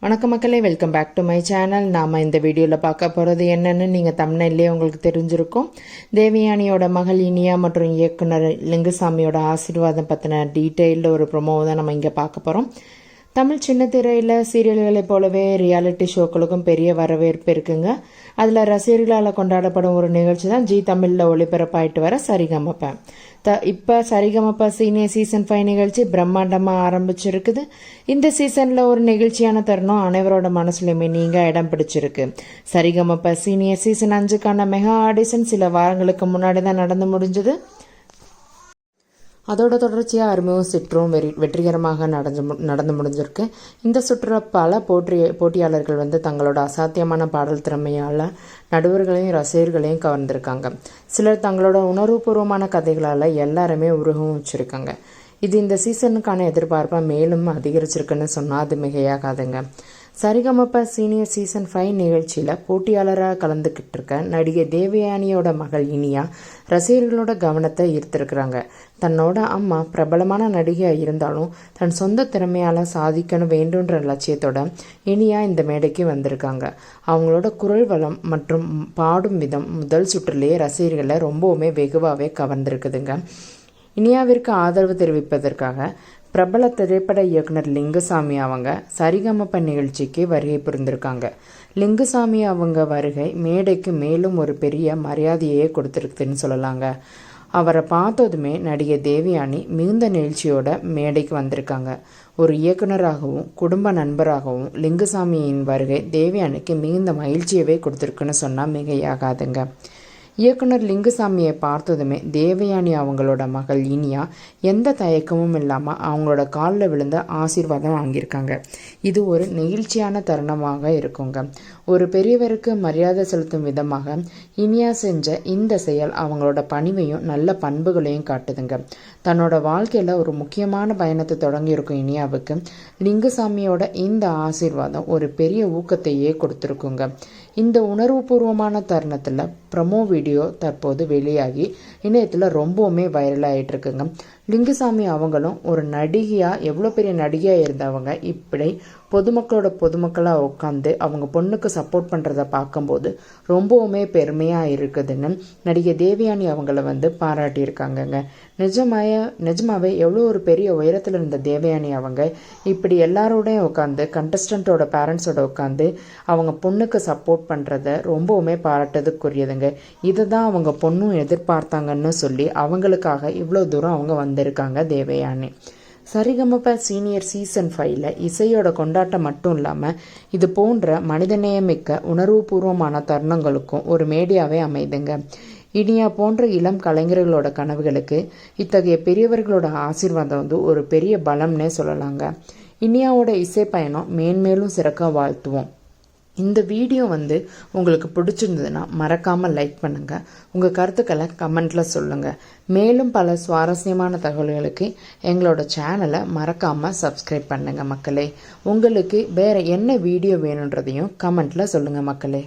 வணக்கம் மக்களே, welcome back to my channel. நாம் இந்த வீடியோவில் பார்க்க போகிறது என்னென்னு நீங்கள் தமிழ்லேயே உங்களுக்கு தெரிஞ்சிருக்கும். தேவயானியோட மகள் இனியா மற்றும் இயக்குனர் லிங்குசாமியோட ஆசீர்வாதம் பற்றின டீட்டெயில்டு ஒரு ப்ரொமோவை தான் நம்ம இங்கே பார்க்க போகிறோம். தமிழ் சின்ன திரையில் சீரியல்களைப் போலவே ரியாலிட்டி ஷோக்களுக்கும் பெரிய வரவேற்பு இருக்குங்க. அதில் ரசிகர்களால் கொண்டாடப்படும் ஒரு நிகழ்ச்சி தான் ஜி தமிழில் ஒளிபரப்பாயிட்டு வர சரிகமப்ப. இப்போ சரிகமப்ப சீனியர் சீசன் 5 நிகழ்ச்சி பிரம்மாண்டமாக ஆரம்பிச்சிருக்குது. இந்த சீசனில் ஒரு நிகழ்ச்சியான தருணம் அனைவரோட மனசுலையுமே நீங்கள் இடம் பிடிச்சிருக்கு. Sarigamapa senior season 5க்கான mega audition சில வாரங்களுக்கு முன்னாடி தான் நடந்து முடிஞ்சது. அதோட தொடர்ச்சியாக அருமையும் சுற்றும் வெற்றிகரமாக நடந்து முடிஞ்சிருக்கு. இந்த சுற்றுல பல போட்டியாளர்கள் தங்களோட அசாத்தியமான பாடல் திறமையால் நடுவர்களையும் ரசிகர்களையும் கவர்ந்திருக்காங்க. சிலர் தங்களோட உணர்வுபூர்வமான கதைகளால் எல்லாருமே உருகவும் வச்சுருக்காங்க. இது இந்த சீசனுக்கான எதிர்பார்ப்பை மேலும் அதிகரிச்சிருக்குன்னு சொன்னால் அது மிகையாகாதுங்க. சரிகமப்ப சீனியர் சீசன் 5 நிகழ்ச்சியில் போட்டியாளராக கலந்துக்கிட்டு இருக்க நடிகை தேவயானியோட மகள் இனியா ரசிகர்களோட கவனத்தை ஈர்த்திருக்கிறாங்க. தன்னோட அம்மா பிரபலமான நடிகையாக இருந்தாலும் தன் சொந்த திறமையால் சாதிக்கணும் வேண்டுன்ற லட்சியத்தோட இனியா இந்த மேடைக்கு வந்திருக்காங்க. அவங்களோட குரல் வளம் மற்றும் பாடும் விதம் முதல் சுற்றுலேயே ரசிகர்களை ரொம்பவுமே வெகுவாகவே கவர்ந்திருக்குதுங்க. இனியாவிற்கு ஆதரவு தெரிவிப்பதற்காக பிரபல திரைப்பட இயக்குனர் லிங்குசாமி அவங்க சரிகமப்ப நிகழ்ச்சிக்கு வருகை புரிந்திருக்காங்க. லிங்குசாமி அவங்க வருகை மேடைக்கு மேலும் ஒரு பெரிய மரியாதையே கொடுத்துருக்குதுன்னு சொல்லலாங்க. அவரை பார்த்ததுமே நடிகை தேவயானி மிகுந்த நிகழ்ச்சியோட மேடைக்கு வந்திருக்காங்க. ஒரு இயக்குனராகவும் குடும்ப நண்பராகவும் லிங்குசாமியின் வருகை தேவயானிக்கு மிகுந்த மகிழ்ச்சியவே கொடுத்துருக்குன்னு சொன்னால் மிகையாகாதுங்க. இயக்குனர் லிங்குசாமியை பார்த்ததுமே தேவயானி அவங்களோட மகள் இனியா எந்த தயக்கமும் இல்லாமல் அவங்களோட காலில் விழுந்த ஆசீர்வாதம் வாங்கியிருக்காங்க. இது ஒரு நெகிழ்ச்சியான தருணமாக இருக்குங்க. ஒரு பெரியவருக்கு மரியாதை செலுத்தும் விதமாக இனியா செஞ்ச இந்த செயல் அவங்களோட பணிவையும் நல்ல பண்புகளையும் காட்டுதுங்க. தன்னோட வாழ்க்கையில் ஒரு முக்கியமான பயணத்தை தொடங்கியிருக்கும் இனியாவுக்கு லிங்குசாமியோட இந்த ஆசீர்வாதம் ஒரு பெரிய ஊக்கத்தையே கொடுத்துருக்குங்க. இந்த உணர்வுபூர்வமான தருணத்தில் ப்ரமோ வீடியோ தற்போது வெளியாகி இணையத்தில் ரொம்பவுமே வைரல் ஆகிட்டு இருக்குங்க. லிங்குசாமி அவங்களும் ஒரு நடிகையாக எவ்வளோ பெரிய நடிகையாக இருந்தவங்க இப்படி பொதுமக்களாக உட்காந்து அவங்க பொண்ணுக்கு சப்போர்ட் பண்ணுறத பார்க்கும்போது ரொம்பவுமே பெருமையாக இருக்குதுன்னு நடிகை தேவயானி அவங்கள பாராட்டியிருக்காங்கங்க. நிஜமாவே எவ்வளோ ஒரு பெரிய உயரத்தில் இருந்த தேவயானி அவங்க இப்படி எல்லாரோடையும் உட்காந்து கண்டஸ்டண்ட்டோட பேரண்ட்ஸோட உட்காந்து அவங்க பொண்ணுக்கு சப்போர்ட் பண்ணுறத ரொம்பவுமே பாராட்டதுக்குரியதுங்க. இதை தான் அவங்க பொண்ணும் எதிர்பார்த்தாங்கன்னு சொல்லி அவங்களுக்காக இவ்வளோ தூரம் அவங்க வந்திருக்காங்க தேவயானி. சரிகமப்ப சீனியர் சீசன் 5ல் இசையோட கொண்டாட்டம் மட்டும் இல்லாமல் இது போன்ற மனிதநேயமிக்க உணர்வுபூர்வமான தருணங்களுக்கும் ஒரு மேடையாகவே அமைதுங்க. இனியா போன்ற இளம் கலைஞர்களோட கனவுகளுக்கு இத்தகைய பெரியவர்களோட ஆசீர்வாதம் ஒரு பெரிய பலம்னே சொல்லலாங்க. இனியாவோட இசை பயணம் மேன்மேலும் சிறக்க வாழ்த்துவோம். இந்த வீடியோ உங்களுக்கு பிடிச்சிருந்ததுன்னா மறக்காமல் லைக் பண்ணுங்கள். உங்கள் கருத்துக்களை கமெண்ட்டில் சொல்லுங்கள். மேலும் பல சுவாரஸ்யமான தகவல்களுக்கு எங்களோட சேனலை மறக்காமல் சப்ஸ்கிரைப் பண்ணுங்கள் மக்களே. உங்களுக்கு வேறு என்ன வீடியோ வேணுன்றதையும் கமெண்ட்டில் சொல்லுங்கள் மக்களே.